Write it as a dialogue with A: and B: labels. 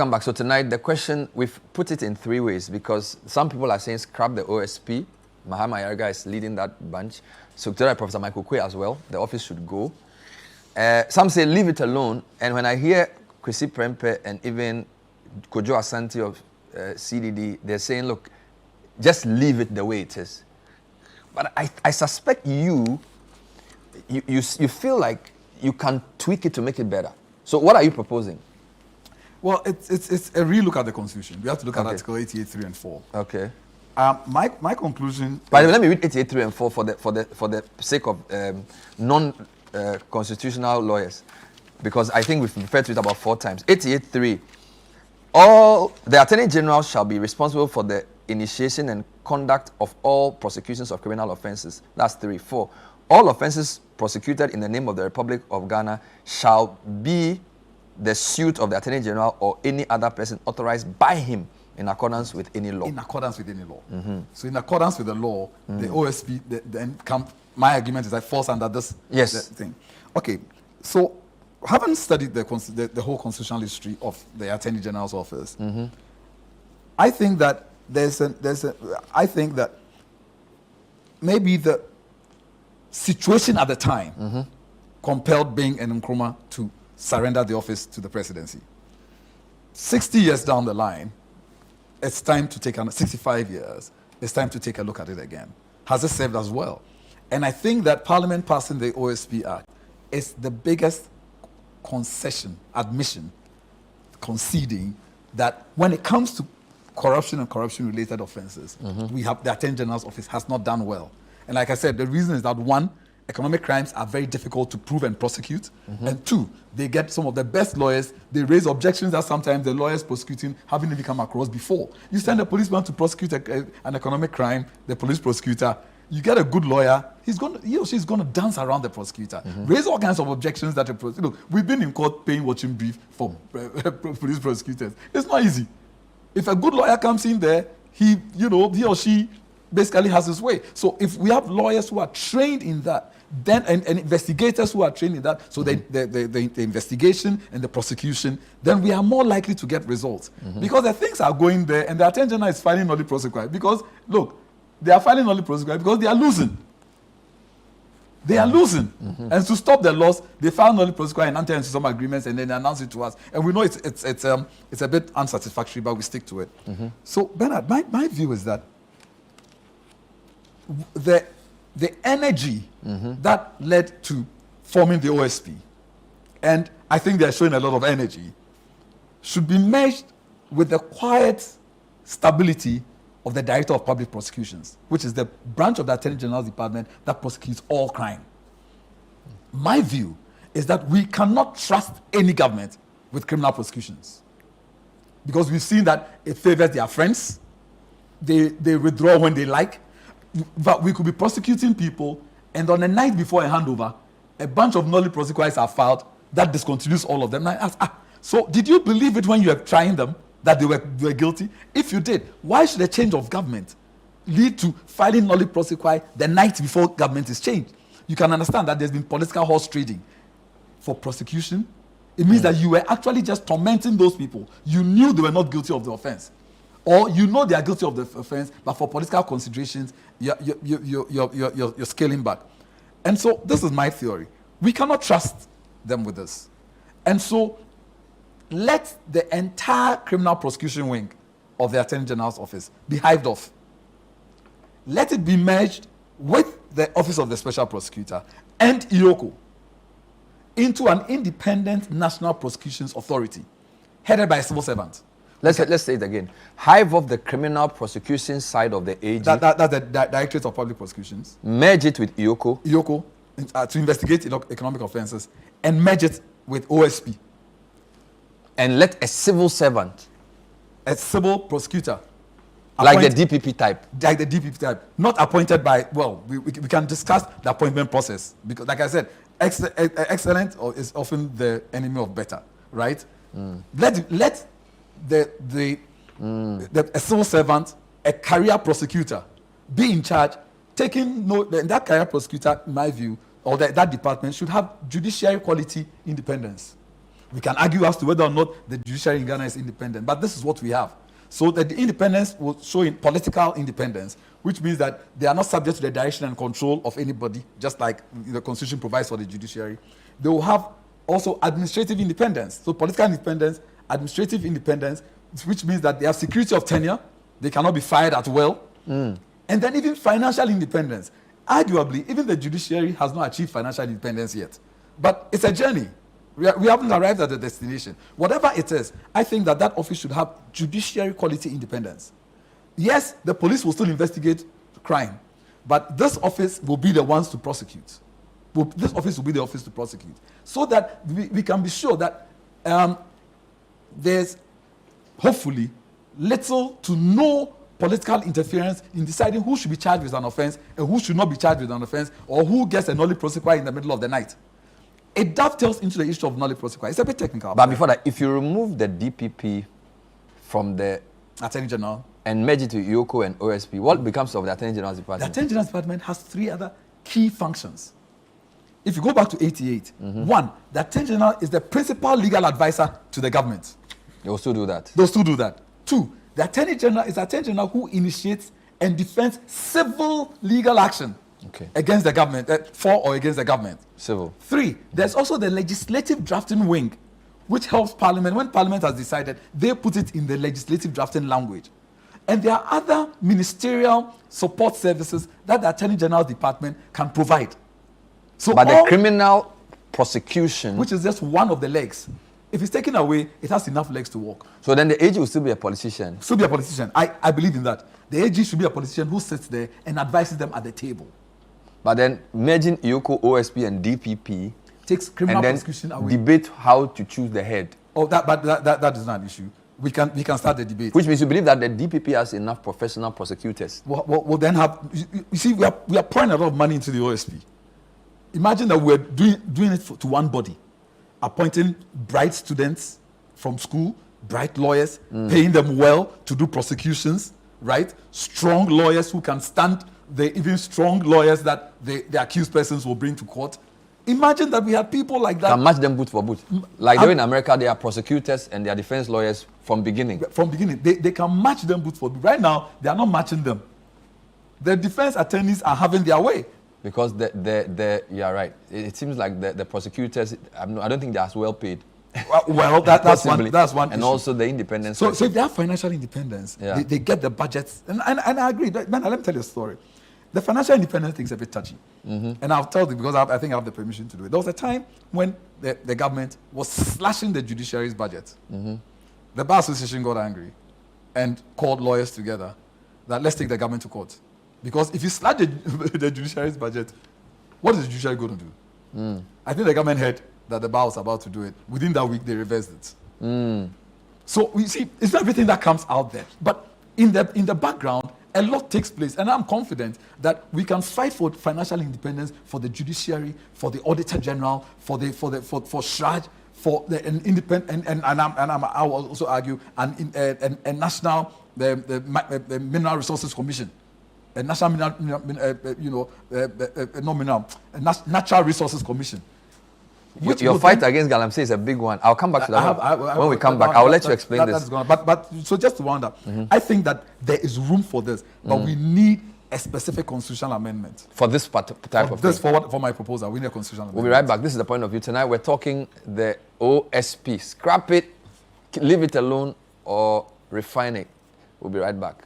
A: Come back. So tonight, the question, we've put it in three ways because some people are saying scrap the OSP. Mahama Yarga is leading that bunch. Secretarial Professor Michael Quay as well. The office should go. Some say leave it alone. And when I hear Kwesi Prempeh and even Kojo Asante of CDD, they're saying, look, just leave it the way it is. But I suspect you feel like you can tweak it to make it better. So what are you proposing?
B: Well, it's a relook at the Constitution. We have to look at Article 88.3 and 4.
A: Okay.
B: My conclusion.
A: But let me read 88.3 and 4 for the sake of non-constitutional lawyers, because I think we've referred to it about 4 times. 88.3. All the Attorney General shall be responsible for the initiation and conduct of all prosecutions of criminal offences. That's 3. 4. All offences prosecuted in the name of the Republic of Ghana shall be the suit of the Attorney General or any other person authorized by him in accordance with any law.
B: In accordance with any law. So in accordance with the law, the OSP, my argument is that falls under this thing. Okay, so having studied the whole constitutional history of the Attorney General's office, I think that I think that maybe the situation at the time compelled Bing and Nkrumah to surrender the office to the presidency. 60 years down the line, it's time to take 65 years, it's time to take a look at it again. Has it served us well? And I think that Parliament passing the OSP Act is the biggest admission, conceding that when it comes to corruption and corruption-related offenses, we have the Attorney General's office has not done well. And like I said, the reason is that 1, economic crimes are very difficult to prove and prosecute. And 2, they get some of the best lawyers. They raise objections that sometimes the lawyers prosecuting haven't even come across before. You send a policeman to prosecute an economic crime, the police prosecutor, you get a good lawyer, he or she's going to dance around the prosecutor, raise all kinds of objections that we've been in court paying watching brief for police prosecutors. It's not easy. If a good lawyer comes in there, he or she basically has his way. So if we have lawyers who are trained in that, then and investigators who are trained in that, so the investigation and the prosecution, then we are more likely to get results. Because the things are going there, and the Attorney General is filing nolli prosequi. Because look, they are filing nolli prosequi because they are losing. They are losing, and to stop the loss, they file nolli prosequi and enter into some agreements, and then announce it to us. And we know it's a bit unsatisfactory, but we stick to it. So Bernard, my view is that the energy that led to forming the OSP, and I think they're showing a lot of energy, should be merged with the quiet stability of the Directorate of Public Prosecutions, which is the branch of the Attorney General's Department that prosecutes all crime. My view is that we cannot trust any government with criminal prosecutions, because we've seen that it favors their friends, they withdraw when they like. But we could be prosecuting people, and on the night before a handover, a bunch of nolli prosequis are filed that discontinues all of them. And I ask, so did you believe it when you were trying them that they were guilty? If you did, why should a change of government lead to filing nolli prosequi the night before government is changed? You can understand that there's been political horse trading for prosecution. It means that you were actually just tormenting those people. You knew they were not guilty of the offense. Or you know they are guilty of the offense, but for political considerations, you're scaling back. And so this is my theory. We cannot trust them with this. And so let the entire criminal prosecution wing of the Attorney General's office be hived off. Let it be merged with the Office of the Special Prosecutor and IOCO into an independent National Prosecutions Authority headed by a civil servant.
A: Let's say it again. Hive off the criminal prosecution side of the AG.
B: That's the Directorate of Public Prosecutions.
A: Merge it with IOCO.
B: IOCO to investigate economic offences, and merge it with OSP.
A: And let a civil servant,
B: a civil prosecutor,
A: like the DPP type.
B: Like the DPP type, not appointed by. Well, we can discuss the appointment process, because, like I said, excellent is often the enemy of better, right? Let a civil servant, a career prosecutor, be in charge, that career prosecutor, in my view, or that department should have judiciary quality independence. We can argue as to whether or not the judiciary in Ghana is independent, but this is what we have. So that the independence will show in political independence, which means that they are not subject to the direction and control of anybody, just like the Constitution provides for the judiciary. They will have also administrative independence. So political independence, administrative independence, which means that they have security of tenure, they cannot be fired at will, and then even financial independence. Arguably, even the judiciary has not achieved financial independence yet. But it's a journey. We haven't arrived at the destination. Whatever it is, I think that that office should have judiciary quality independence. Yes, the police will still investigate crime, but this office will be the ones to prosecute. This office will be the office to prosecute. So that we can be sure that there's hopefully little to no political interference in deciding who should be charged with an offense and who should not be charged with an offense, or who gets a nollie prosequi in the middle of the night. It dovetails into the issue of nollie prosequi. It's a bit technical.
A: But before that, if you remove the DPP from the
B: Attorney General
A: and merge it to IOCO and OSP, what becomes of the Attorney General's department?
B: The Attorney General's department has 3 other key functions. If you go back to 88, 1, the Attorney General is the principal legal advisor to the government.
A: They will still do that.
B: They'll still do that. 2, the Attorney General is the Attorney General who initiates and defends civil legal action against the government, for or against the government.
A: Civil.
B: 3, there's also the legislative drafting wing, which helps Parliament. When Parliament has decided, they put it in the legislative drafting language. And there are other ministerial support services that the Attorney General's department can provide. So
A: but the criminal prosecution,
B: which is just one of the legs, if it's taken away, it has enough legs to walk.
A: So then the AG will still be a politician.
B: Still be a politician. I believe in that. The AG should be a politician who sits there and advises them at the table.
A: But then merging IOCO, OSP, and DPP
B: takes criminal
A: and then
B: prosecution away.
A: Debate how to choose the head.
B: Oh, that is not an issue. We can start the debate.
A: Which means you believe that the DPP has enough professional prosecutors.
B: We'll then have. You see, we are pouring a lot of money into the OSP. Imagine that we're doing it to one body, appointing bright students from school, bright lawyers, paying them well to do prosecutions, right? Strong lawyers who can stand the even strong lawyers that the accused persons will bring to court. Imagine that we had people like that.
A: Can match them boot for boot. Like they're in America, they are prosecutors and they are defense lawyers from beginning.
B: From beginning, they can match them boot for boot. Right now, they are not matching them. The defense attorneys are having their way.
A: Because you're right. It seems like the prosecutors, I don't think they're as well paid.
B: Well, that's one
A: and
B: issue.
A: Also the independence.
B: So if they have financial independence, they get the budgets. And I agree. Man, let me tell you a story. The financial independence thing is a bit touchy. And I'll tell you because I think I have the permission to do it. There was a time when the government was slashing the judiciary's budget. The Bar Association got angry and called lawyers together that let's take the government to court. Because if you slash the judiciary's budget, what is the judiciary going to do? I think the government heard that the bar was about to do it. Within that week, they reversed it. So we see, it's not everything that comes out there. But in the background, a lot takes place. And I'm confident that we can fight for financial independence for the judiciary, for the Auditor General, for SHRAJ, for the independent, and I will also argue, a national the Mineral Resources Commission. A national Natural Resources Commission.
A: Your fight against Galamsey is a big one. I'll come back to that when we come back. I'll let you explain this.
B: But so just to round up, I think that there is room for this, but we need a specific constitutional amendment.
A: For this type of thing?
B: For my proposal, we need a constitutional amendment.
A: We'll be right back. This is the point of view. Tonight we're talking the OSP. Scrap it, leave it alone, or refine it. We'll be right back.